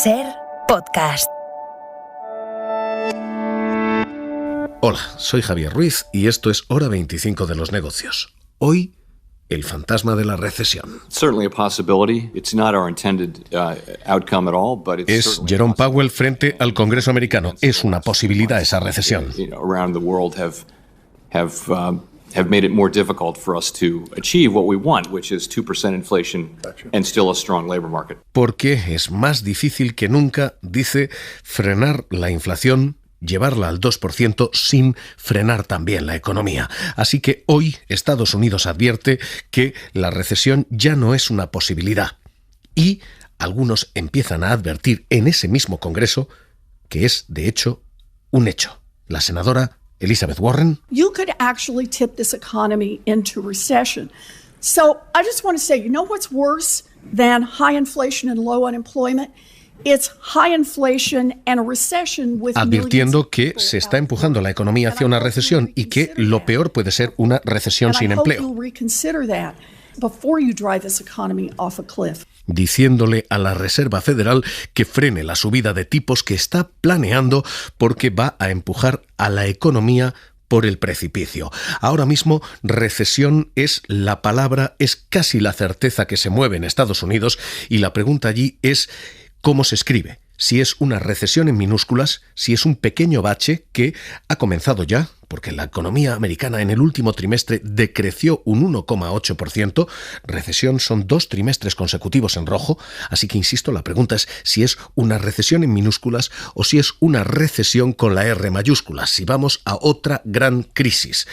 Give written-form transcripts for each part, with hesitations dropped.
SER Podcast. Hola, soy Javier Ruiz y esto es Hora 25 de los negocios. Hoy, el fantasma de la recesión. Es Jerome Powell frente al Congreso americano. Es una posibilidad esa recesión. Have made it more difficult for us to achieve what we want, which is 2% inflation and still a strong labor market. Porque es más difícil que nunca, dice, frenar la inflación, llevarla al 2% sin frenar también la economía. Así que hoy Estados Unidos advierte que la recesión ya no es una posibilidad. Y algunos empiezan a advertir en ese mismo Congreso que es, de hecho, un hecho. La senadora Elizabeth Warren. You could actually tip this economy into recession. So I just want to say, you know what's worse than high inflation and low unemployment? It's high inflation and a recession with advirtiendo que se está empujando la economía hacia una recesión y que lo peor puede ser una recesión sin empleo. Diciéndole a la Reserva Federal que frene la subida de tipos que está planeando porque va a empujar a la economía por el precipicio. Ahora mismo, recesión es la palabra, es casi la certeza que se mueve en Estados Unidos y la pregunta allí es ¿cómo se escribe? Si es una recesión en minúsculas, si es un pequeño bache que ha comenzado ya, porque la economía americana en el último trimestre decreció un 1,8%, recesión son 2 trimestres consecutivos en rojo, así que insisto, la pregunta es si es una recesión en minúsculas o si es una recesión con la R mayúscula, si vamos a otra gran crisis.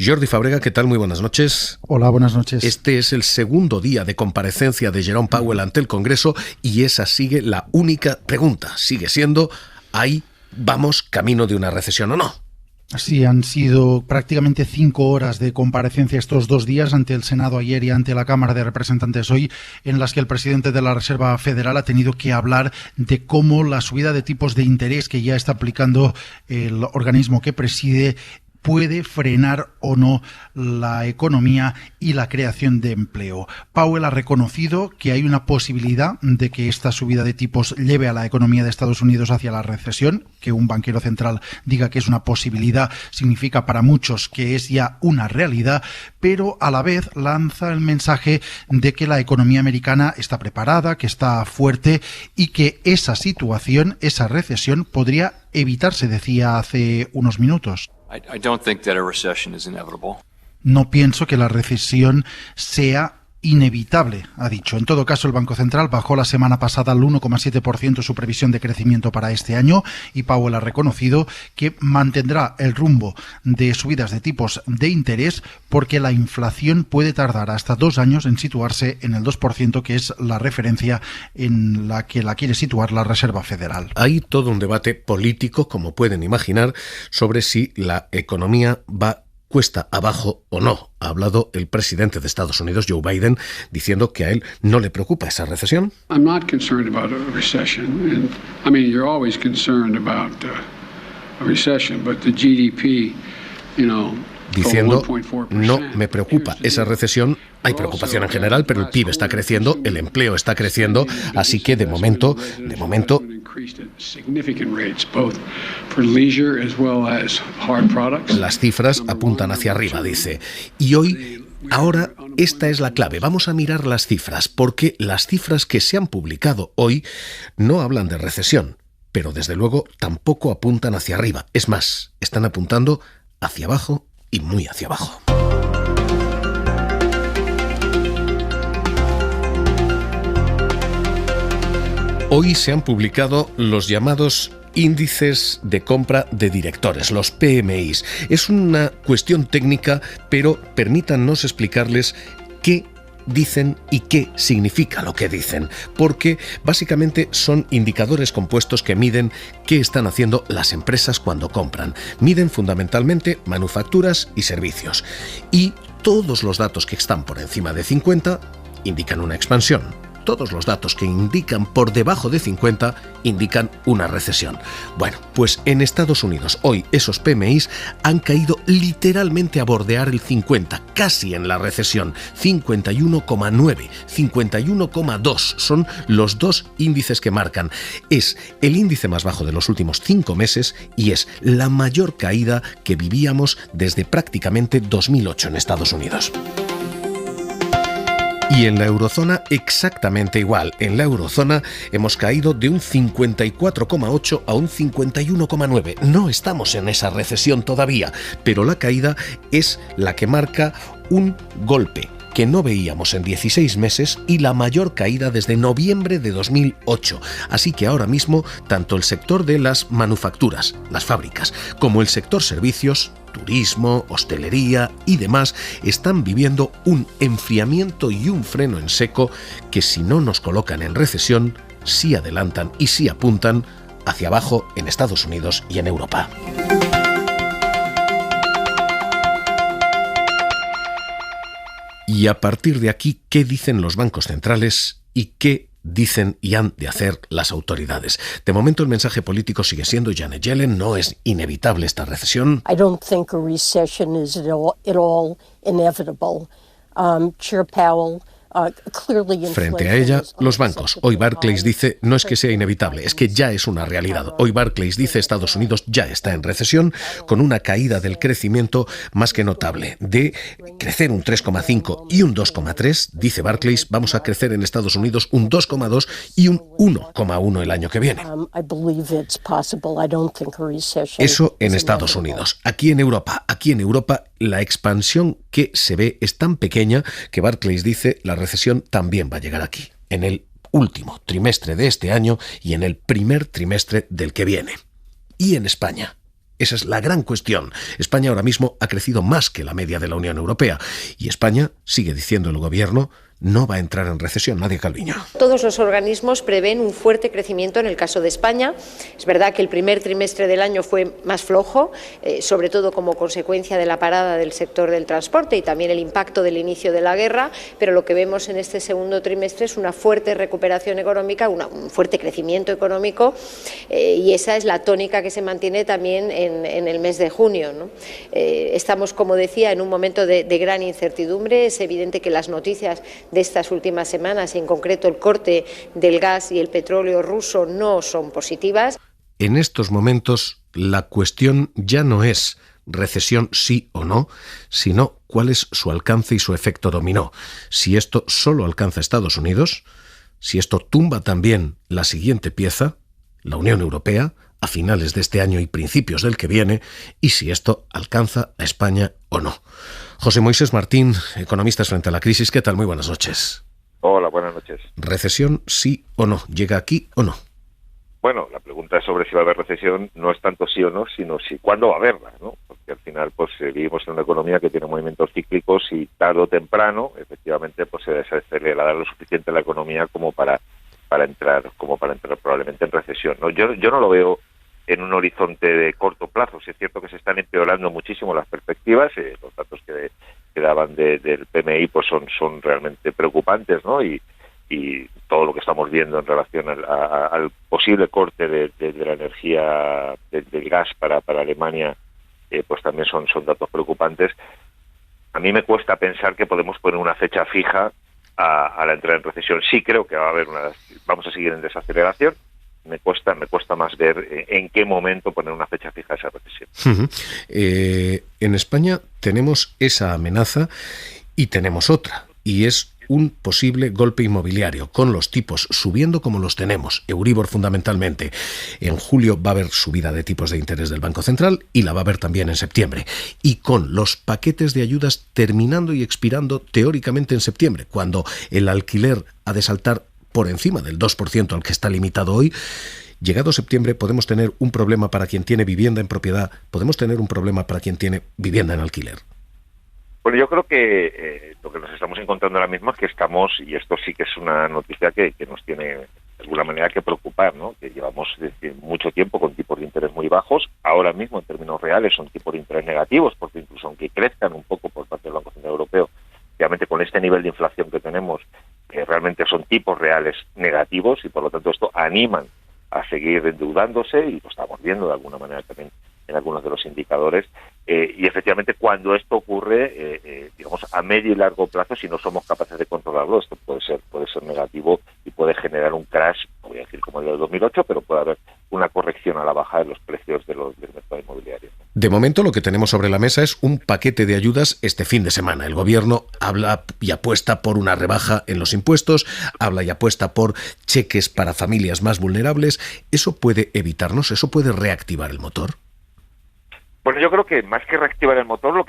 Jordi Fabrega, ¿qué tal? Muy buenas noches. Hola, buenas noches. Este es el segundo día de comparecencia de Jerome Powell ante el Congreso y esa sigue la única pregunta. Sigue siendo, ¿ahí vamos camino de una recesión o no? Sí, han sido prácticamente 5 horas de comparecencia estos 2 días ante el Senado ayer y ante la Cámara de Representantes hoy, en las que el presidente de la Reserva Federal ha tenido que hablar de cómo la subida de tipos de interés que ya está aplicando el organismo que preside puede frenar o no la economía y la creación de empleo. Powell ha reconocido que hay una posibilidad de que esta subida de tipos lleve a la economía de Estados Unidos hacia la recesión. Que un banquero central diga que es una posibilidad significa para muchos que es ya una realidad, pero a la vez lanza el mensaje de que la economía americana está preparada, que está fuerte y que esa situación, esa recesión, podría evitarse, decía hace unos minutos. I don't think that a recession is inevitable. No pienso que la recesión sea inevitable, ha dicho. En todo caso, el Banco Central bajó la semana pasada al 1,7% su previsión de crecimiento para este año y Powell ha reconocido que mantendrá el rumbo de subidas de tipos de interés porque la inflación puede tardar hasta 2 años en situarse en el 2%, que es la referencia en la que la quiere situar la Reserva Federal. Hay todo un debate político, como pueden imaginar, sobre si la economía va cuesta abajo o no. Ha hablado el presidente de Estados Unidos, Joe Biden, diciendo que a él no le preocupa esa recesión. I'm not concerned about a recession. And I mean, you're always concerned about a recession, but the GDP, diciendo, no me preocupa esa recesión. Hay preocupación en general, pero el PIB está creciendo, el empleo está creciendo, así que de momento, las cifras apuntan hacia arriba, dice. Y ahora, esta es la clave. Vamos a mirar las cifras, porque las cifras que se han publicado hoy no hablan de recesión, pero desde luego tampoco apuntan hacia arriba. Es más, están apuntando hacia abajo y muy hacia abajo. Hoy se han publicado los llamados índices de compra de directores, los PMIs. Es una cuestión técnica, pero permítannos explicarles qué dicen y qué significa lo que dicen, porque básicamente son indicadores compuestos que miden qué están haciendo las empresas cuando compran. Miden fundamentalmente manufacturas y servicios. Y todos los datos que están por encima de 50 indican una expansión. todos los datos que indican por debajo de 50 indican una recesión. Bueno, pues en Estados Unidos hoy esos PMIs han caído literalmente a bordear el 50, casi en la recesión. 51,9, 51,2 son los dos índices que marcan. Es el índice más bajo de los últimos 5 meses y es la mayor caída que vivíamos desde prácticamente 2008 en Estados Unidos. Y en la eurozona exactamente igual. En la eurozona hemos caído de un 54,8 a un 51,9. No estamos en esa recesión todavía, pero la caída es la que marca un golpe que no veíamos en 16 meses y la mayor caída desde noviembre de 2008. Así que ahora mismo, tanto el sector de las manufacturas, las fábricas, como el sector servicios, turismo, hostelería y demás, están viviendo un enfriamiento y un freno en seco que, si no nos colocan en recesión, sí adelantan y sí apuntan hacia abajo en Estados Unidos y en Europa. Y a partir de aquí, ¿qué dicen los bancos centrales y qué dicen y han de hacer las autoridades? De momento el mensaje político sigue siendo Janet Yellen, no es inevitable esta recesión. I don't think a recession is at all inevitable. Chair Powell Frente a ella, los bancos. Hoy Barclays dice, no es que sea inevitable, es que ya es una realidad. Hoy Barclays dice, Estados Unidos ya está en recesión, con una caída del crecimiento más que notable. De crecer un 3,5 y un 2,3, dice Barclays, vamos a crecer en Estados Unidos un 2,2 y un 1,1 el año que viene. Eso en Estados Unidos. Aquí en Europa, la expansión que se ve es tan pequeña que Barclays dice la recesión también va a llegar aquí, en el último trimestre de este año y en el primer trimestre del que viene. Y en España. Esa es la gran cuestión. España ahora mismo ha crecido más que la media de la Unión Europea. Y España, sigue diciendo el gobierno, no va a entrar en recesión. Nadia Calviño. Todos los organismos prevén un fuerte crecimiento en el caso de España. Es verdad que el primer trimestre del año fue más flojo, sobre todo como consecuencia de la parada del sector del transporte y también el impacto del inicio de la guerra, pero lo que vemos en este segundo trimestre es una fuerte recuperación económica, un fuerte crecimiento económico, y esa es la tónica que se mantiene también en el mes de junio, ¿no? Estamos, como decía, en un momento de gran incertidumbre. Es evidente que las noticias de estas últimas semanas, y en concreto el corte del gas y el petróleo ruso, no son positivas. En estos momentos la cuestión ya no es recesión sí o no, sino cuál es su alcance y su efecto dominó. Si esto solo alcanza a Estados Unidos, si esto tumba también la siguiente pieza, la Unión Europea, a finales de este año y principios del que viene, y si esto alcanza a España o no. José Moisés Martín, Economistas frente a la crisis, ¿qué tal? Muy buenas noches. Hola, buenas noches. ¿Recesión sí o no? ¿Llega aquí o no? Bueno, la pregunta sobre si va a haber recesión no es tanto sí o no, sino si cuándo va a haberla, ¿no? Porque al final pues vivimos en una economía que tiene movimientos cíclicos y tarde o temprano, efectivamente, pues se desacelera lo suficiente la economía como para entrar probablemente en recesión, ¿no? Yo no lo veo en un horizonte de corto plazo. Sí es cierto que se están empeorando muchísimo las perspectivas, los datos que daban del PMI pues son realmente preocupantes, ¿no? Y todo lo que estamos viendo en relación al posible corte de la energía del gas para Alemania pues también son datos preocupantes. A mí me cuesta pensar que podemos poner una fecha fija a la entrada en recesión. Sí creo que vamos a seguir en desaceleración. Me cuesta más ver en qué momento poner una fecha fija a esa recesión. En España tenemos esa amenaza y tenemos otra, y es un posible golpe inmobiliario, con los tipos subiendo como los tenemos, Euribor fundamentalmente. En julio va a haber subida de tipos de interés del Banco Central y la va a haber también en septiembre. Y con los paquetes de ayudas terminando y expirando teóricamente en septiembre, cuando el alquiler ha de saltar por encima del 2% al que está limitado hoy, llegado septiembre podemos tener un problema para quien tiene vivienda en propiedad, podemos tener un problema para quien tiene vivienda en alquiler. Bueno, yo creo que lo que nos estamos encontrando ahora mismo es que estamos, y esto sí que es una noticia que nos tiene de alguna manera que preocupar, ¿no? Que llevamos desde mucho tiempo con tipos de interés muy bajos, ahora mismo en términos reales son tipos de interés negativos, porque incluso aunque crezcan un poco por parte del Banco Central Europeo, obviamente con este nivel de inflación que tenemos, realmente son tipos reales negativos y por lo tanto esto animan a seguir endeudándose y lo estamos viendo de alguna manera también en algunos de los indicadores y efectivamente cuando esto ocurre digamos a medio y largo plazo, si no somos capaces de controlarlo, esto puede ser negativo y puede generar un crash, no voy a decir como el del 2008, pero puede haber una corrección a la baja de los precios del mercado inmobiliario. De momento lo que tenemos sobre la mesa es un paquete de ayudas este fin de semana. El gobierno habla y apuesta por una rebaja en los impuestos, habla y apuesta por cheques para familias más vulnerables. ¿Eso puede evitarnos? ¿Eso puede reactivar el motor? Bueno, yo creo que más que reactivar el motor,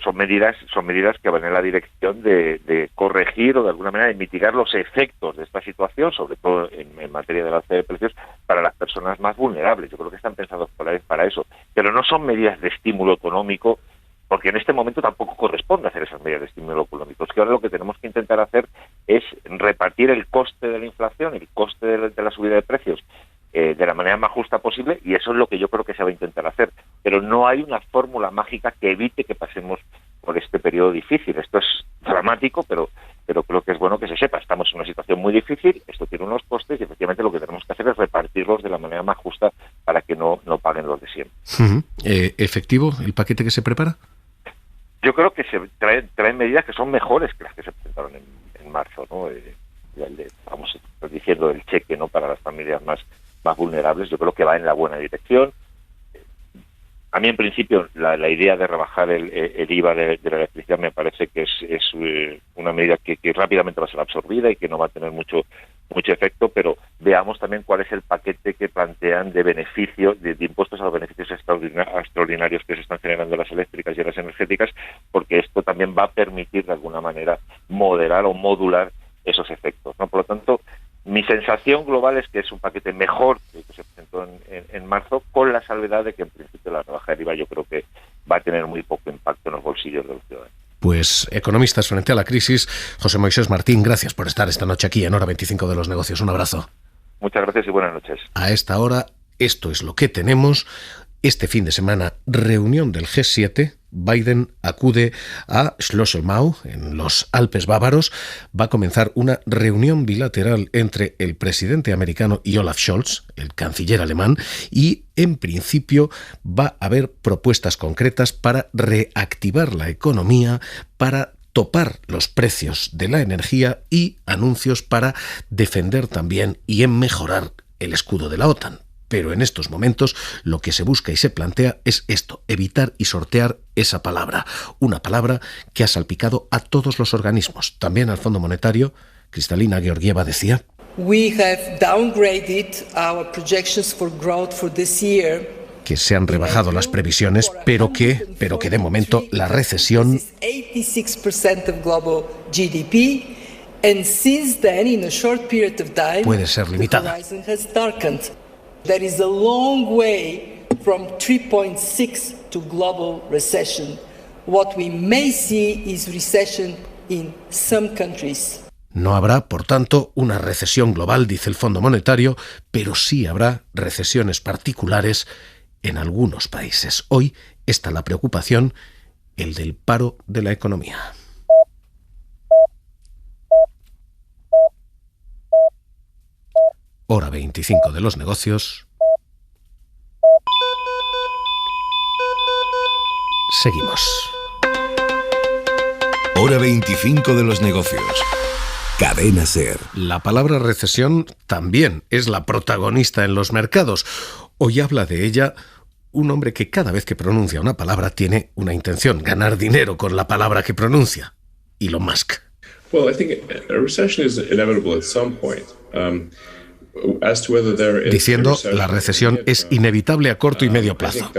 son medidas que van en la dirección de corregir o de alguna manera de mitigar los efectos de esta situación, sobre todo en materia del alza de precios para las personas más vulnerables. Yo creo que están pensados para eso, pero no son medidas de estímulo económico, porque en este momento tampoco corresponde hacer esas medidas de estímulo económico. Es que ahora lo que tenemos que intentar hacer es repartir el coste de la inflación, el coste de la subida de precios de la manera más justa posible, y eso es lo que yo creo que se va a intentar hacer. Pero no hay una fórmula mágica que evite que pasemos por este periodo difícil. Esto es dramático, pero creo que es bueno que se sepa. Estamos en una situación muy difícil, esto tiene unos costes y efectivamente lo que tenemos que hacer es repartirlos de la manera más justa para que no paguen los de siempre. ¿Efectivo el paquete que se prepara? Yo creo que se traen medidas que son mejores que las que se presentaron en marzo, ¿no? Vamos diciendo el cheque, ¿no?, para las familias más vulnerables. Yo creo que va en la buena dirección. A mí, en principio, la idea de rebajar el IVA de la electricidad me parece que es una medida que rápidamente va a ser absorbida y que no va a tener mucho efecto, pero veamos también cuál es el paquete que plantean de beneficio, de impuestos a los beneficios extraordinarios que se están generando en las eléctricas y en las energéticas, porque esto también va a permitir, de alguna manera, moderar o modular esos efectos, ¿no? Por lo tanto, mi sensación global es que es un paquete mejor que el que se presentó en marzo, con la salvedad de que en principio la rebaja del IVA yo creo que va a tener muy poco impacto en los bolsillos de los ciudadanos. Pues economistas frente a la crisis, José Moisés Martín, gracias por estar esta noche aquí en Hora 25 de los Negocios. Un abrazo. Muchas gracias y buenas noches. A esta hora, esto es lo que tenemos. Este fin de semana, reunión del G7. Biden acude a Schlosselmau, en los Alpes bávaros. Va a comenzar una reunión bilateral entre el presidente americano y Olaf Scholz, el canciller alemán, y en principio va a haber propuestas concretas para reactivar la economía, para topar los precios de la energía y anuncios para defender también y en mejorar el escudo de la OTAN. Pero en estos momentos lo que se busca y se plantea es esto, evitar y sortear esa palabra, una palabra que ha salpicado a todos los organismos, también al Fondo Monetario. Cristalina Georgieva decía: We have downgraded our projections for growth for this year. Que se han rebajado las previsiones, pero que de momento la recesión 86% of global GDP, and since then, in a short period of time, puede ser limitada. The horizon has darkened. There is a long way from 3.6 to global recession. What we may see is recession in some countries. No habrá, por tanto, una recesión global, dice el Fondo Monetario, pero sí habrá recesiones particulares en algunos países. Hoy está la preocupación, el del paro de la economía. Hora 25 de los negocios. Seguimos. Hora 25 de los negocios. Cadena SER. La palabra recesión también es la protagonista en los mercados. Hoy habla de ella un hombre que cada vez que pronuncia una palabra tiene una intención, ganar dinero con la palabra que pronuncia. Elon Musk. Well, I think a recession is inevitable at some point. Diciendo la recesión es inevitable a corto y medio plazo.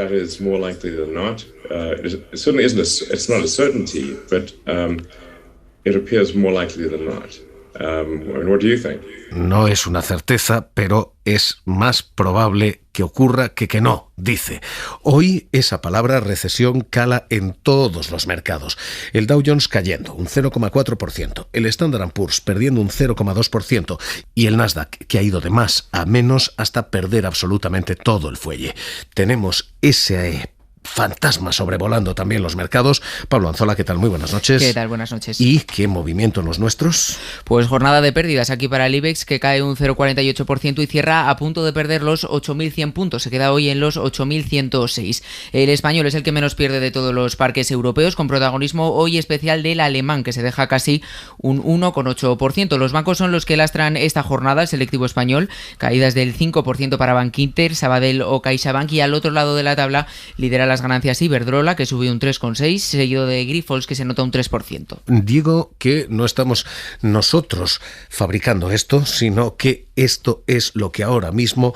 No es una certeza, pero es más probable que ocurra que no, dice. Hoy esa palabra recesión cala en todos los mercados. El Dow Jones cayendo un 0,4%, el Standard & Poor's perdiendo un 0,2% y el Nasdaq que ha ido de más a menos hasta perder absolutamente todo el fuelle. Tenemos ese fantasma sobrevolando también los mercados. Pablo Anzola, ¿qué tal? Muy buenas noches. ¿Qué tal? Buenas noches. ¿Y qué movimiento en los nuestros? Pues jornada de pérdidas aquí para el IBEX, que cae un 0,48% y cierra a punto de perder los 8.100 puntos. Se queda hoy en los 8.106. El español es el que menos pierde de todos los parques europeos, con protagonismo hoy especial del alemán, que se deja casi un 1,8%. Los bancos son los que lastran esta jornada, el selectivo español, caídas del 5% para Bankinter, Sabadell o CaixaBank, y al otro lado de la tabla lidera las ganancias Iberdrola, que sube un 3,6%, seguido de Grifols, que se nota un 3%. Digo que no estamos nosotros fabricando esto, sino que esto es lo que ahora mismo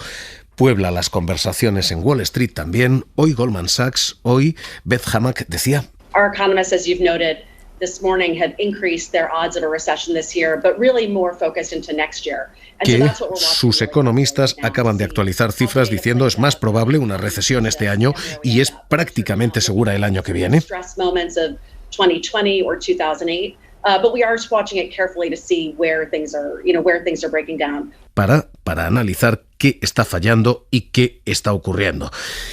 puebla las conversaciones en Wall Street también. Hoy Goldman Sachs, hoy Beth Hammack decía: Our economists, as you've noted, this morning have increased their odds of a recession this year, but really more focused into next year. Que sus economistas acaban de actualizar cifras diciendo es más probable una recesión este año y es prácticamente segura el año que viene. Para analizar qué está fallando y qué está ocurriendo.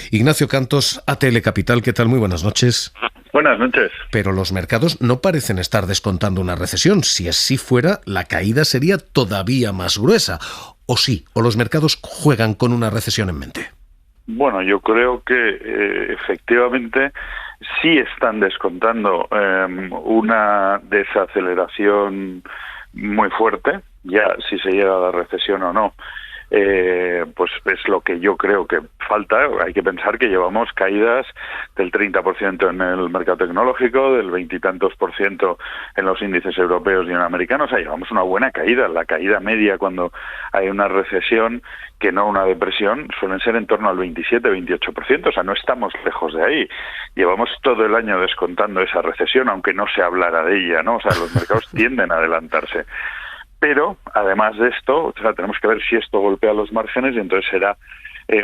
Ignacio Cantos, ATL Capital, ¿qué tal? Muy buenas noches. Buenas noches. Pero los mercados no parecen estar descontando una recesión. Si así fuera, la caída sería todavía más gruesa. ¿O sí? ¿O los mercados juegan con una recesión en mente? Bueno, yo creo que efectivamente sí están descontando una desaceleración muy fuerte, ya si se llega a la recesión o no. Pues es lo que yo creo que falta. Hay que pensar que llevamos caídas del 30% en el mercado tecnológico, del 20 y tantos % en los índices europeos y en americanos. O sea, llevamos una buena caída. La caída media cuando hay una recesión, que no una depresión, suelen ser en torno al 27-28%. O sea, no estamos lejos de ahí. Llevamos todo el año descontando esa recesión, aunque no se hablara de ella, ¿no? O sea, los mercados tienden a adelantarse. Pero, además de esto, o sea, tenemos que ver si esto golpea los márgenes y entonces será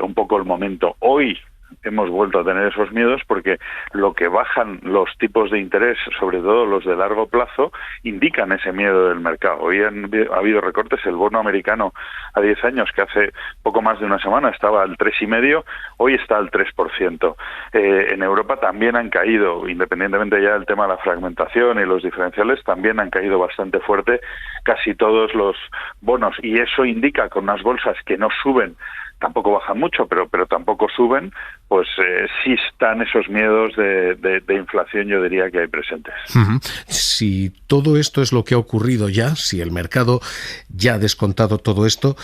un poco el momento. Hoy hemos vuelto a tener esos miedos porque lo que bajan los tipos de interés, sobre todo los de largo plazo, indican ese miedo del mercado. Hoy ha habido recortes. El bono americano a 10 años, que hace poco más de una semana estaba al 3,5%, hoy está al 3%. En Europa también han caído, independientemente ya del tema de la fragmentación y los diferenciales, también han caído bastante fuerte casi todos los bonos. Y eso indica, con unas bolsas que no suben, tampoco bajan mucho, pero tampoco suben, pues sí están esos miedos de inflación, yo diría que hay presentes. Uh-huh. Si todo esto es lo que ha ocurrido ya, si el mercado ya ha descontado todo esto,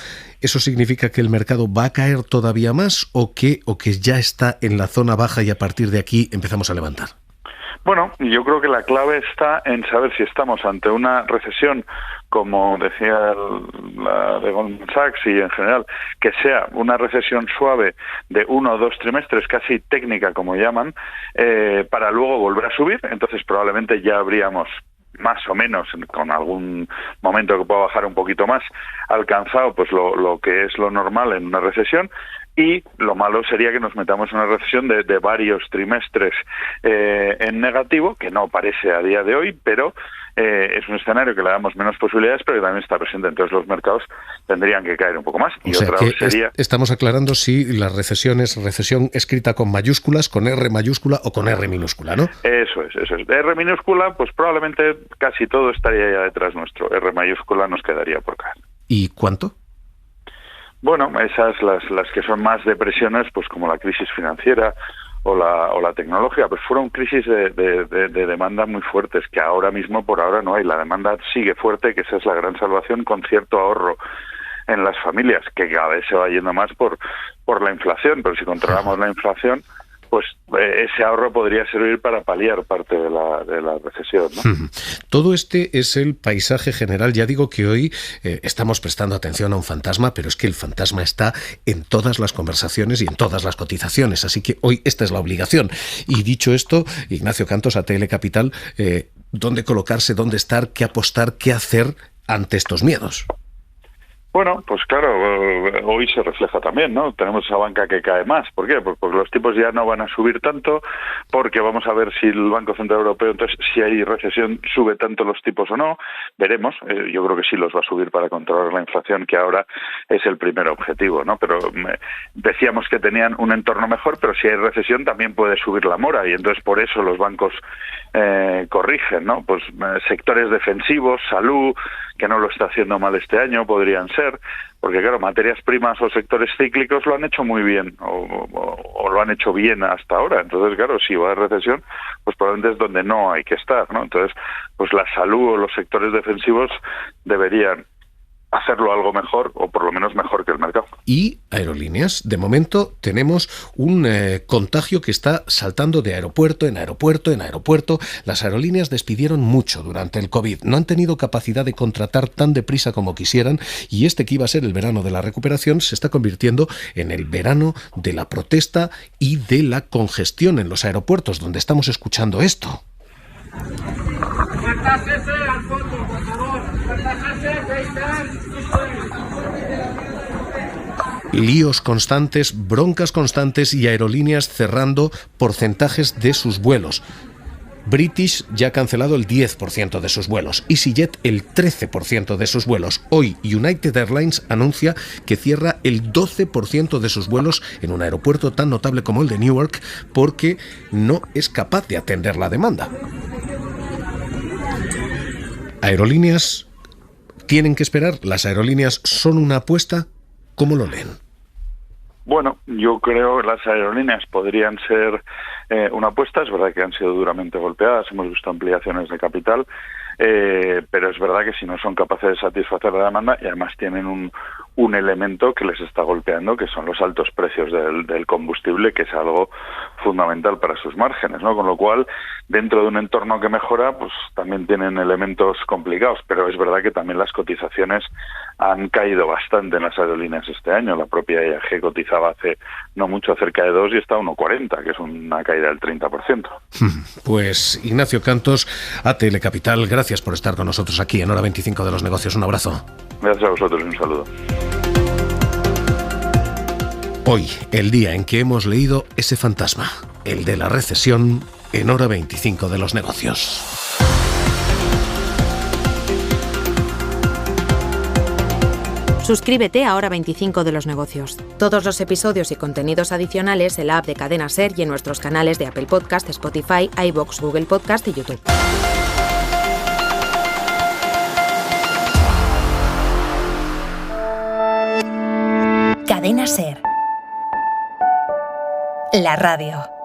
¿eso significa que el mercado va a caer todavía más o que ya está en la zona baja y a partir de aquí empezamos a levantar? Bueno, yo creo que la clave está en saber si estamos ante una recesión, como decía la de Goldman Sachs y en general, que sea una recesión suave de 1 o 2 trimestres, casi técnica como llaman, para luego volver a subir. Entonces probablemente ya habríamos más o menos, con algún momento que pueda bajar un poquito más, alcanzado pues lo que es lo normal en una recesión. Y lo malo sería que nos metamos en una recesión de varios trimestres en negativo, que no parece a día de hoy, pero es un escenario que le damos menos posibilidades, pero que también está presente. Entonces los mercados tendrían que caer un poco más. Y o sea, otra que sería... Estamos aclarando si la recesión es recesión escrita con mayúsculas, con R mayúscula o con R minúscula, ¿no? Eso es. R minúscula, pues probablemente casi todo estaría ya detrás nuestro. R mayúscula nos quedaría por caer. ¿Y cuánto? Bueno, esas las que son más depresiones, pues como la crisis financiera o la tecnológica, pues fueron crisis de demanda muy fuertes, que ahora mismo por ahora no hay. La demanda sigue fuerte, que esa es la gran salvación, con cierto ahorro en las familias, que cada vez se va yendo más por la inflación, pero si controlamos la inflación, pues ese ahorro podría servir para paliar parte de la recesión, ¿no? Todo este es el paisaje general. Ya digo que hoy estamos prestando atención a un fantasma, pero es que el fantasma está en todas las conversaciones y en todas las cotizaciones, así que hoy esta es la obligación. Y dicho esto, Ignacio Cantos, ATL Capital, ¿dónde colocarse, dónde estar, qué apostar, qué hacer ante estos miedos? Bueno, pues claro, hoy se refleja también, ¿no? Tenemos esa banca que cae más. ¿Por qué? Pues porque los tipos ya no van a subir tanto, porque vamos a ver si el Banco Central Europeo, entonces, si hay recesión, sube tanto los tipos o no. Veremos. Yo creo que sí los va a subir para controlar la inflación, que ahora es el primer objetivo, ¿no? Pero decíamos que tenían un entorno mejor, pero si hay recesión también puede subir la mora, y entonces por eso los bancos corrigen, ¿no? Pues sectores defensivos, salud, que no lo está haciendo mal este año, podrían ser, porque claro, materias primas o sectores cíclicos lo han hecho muy bien, o lo han hecho bien hasta ahora. Entonces, claro, si va a recesión, pues probablemente es donde no hay que estar, ¿no? Entonces, pues la salud o los sectores defensivos deberían hacerlo algo mejor, o por lo menos mejor que el mercado. Y aerolíneas, de momento tenemos un contagio que está saltando de aeropuerto en aeropuerto en aeropuerto. Las aerolíneas despidieron mucho durante el COVID, no han tenido capacidad de contratar tan deprisa como quisieran, y este que iba a ser el verano de la recuperación se está convirtiendo en el verano de la protesta y de la congestión en los aeropuertos, donde estamos escuchando esto. Al fondo, por favor. Líos constantes, broncas constantes y aerolíneas cerrando porcentajes de sus vuelos. British ya ha cancelado el 10% de sus vuelos, EasyJet el 13% de sus vuelos. Hoy United Airlines anuncia que cierra el 12% de sus vuelos en un aeropuerto tan notable como el de Newark porque no es capaz de atender la demanda. Aerolíneas tienen que esperar. Las aerolíneas son una apuesta. ¿Cómo lo leen? Bueno, yo creo que las aerolíneas podrían ser una apuesta. Es verdad que han sido duramente golpeadas, hemos visto ampliaciones de capital, pero es verdad que si no son capaces de satisfacer la demanda, y además tienen un elemento que les está golpeando, que son los altos precios del combustible, que es algo fundamental para sus márgenes, ¿no? Con lo cual, dentro de un entorno que mejora, pues también tienen elementos complicados, pero es verdad que también las cotizaciones han caído bastante en las aerolíneas este año. La propia IAG cotizaba hace no mucho cerca de 2 y está a 1,40, que es una caída del 30%. Pues Ignacio Cantos, ATL Capital, gracias por estar con nosotros aquí en Hora 25 de los Negocios. Un abrazo. Gracias a vosotros y un saludo. Hoy, el día en que hemos leído ese fantasma, el de la recesión, en Hora 25 de los Negocios. Suscríbete a Hora 25 de los Negocios. Todos los episodios y contenidos adicionales en la app de Cadena SER y en nuestros canales de Apple Podcast, Spotify, iVoox, Google Podcast y YouTube. Cadena SER. La radio.